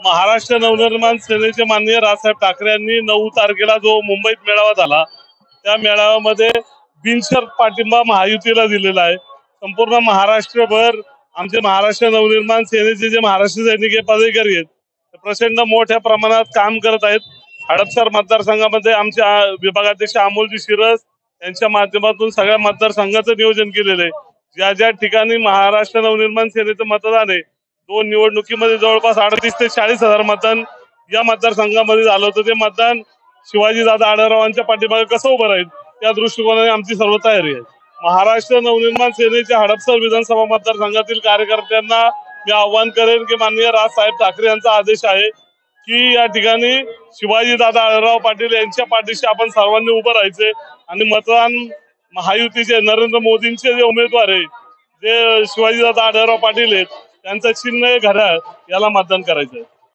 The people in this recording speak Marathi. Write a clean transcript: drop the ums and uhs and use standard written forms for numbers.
महाराष्ट्र नवनिर्माण सेनेचे माननीय राजसाहेब ठाकरे यांनी 9 तारखेला जो मुंबईत मेळावा झाला त्या मेळाव्यामध्ये बिनशर्त पाठिंबा महायुतीला दिलेला आहे। संपूर्ण महाराष्ट्रभर आमचे महाराष्ट्र नवनिर्माण सेनेचे जे महाराष्ट्र सैनिक पदाधिकारी आहेत ते प्रचंड मोठ्या प्रमाणात काम करत आहेत। हडपसर मतदारसंघामध्ये आमचे विभागाध्यक्ष अमोलजी शिरस यांच्या माध्यमातून सगळ्या मतदारसंघाचं नियोजन केलेलं आहे। ज्या ज्या ठिकाणी महाराष्ट्र नवनिर्माण सेनेचं मतदान आहे 2 निवडणुकीमध्ये जवळपास 38 ते 40 हजार मतदान या मतदारसंघामध्ये झालं होतं। ते मतदान शिवाजीदादा आढळरावांच्या पाठीमागे कसं उभं राहील त्या दृष्टिकोनाने आमची सर्व तयारी आहे। महाराष्ट्र नवनिर्माण सेनेच्या हडपसर विधानसभा मतदारसंघातील कार्यकर्त्यांना मी आवाहन करेन की माननीय राजसाहेब ठाकरे यांचा आदेश आहे की या ठिकाणी शिवाजीदादा आढळराव पाटील यांच्या पाठीशी आपण सर्वांनी उभं राहायचे आणि मतदान महायुतीचे नरेंद्र मोदींचे जे उमेदवार आहे जे शिवाजीदादा आढळराव पाटील आहेत त्यांचं चिन्ह घड्याळ याला मतदान करायचं आहे।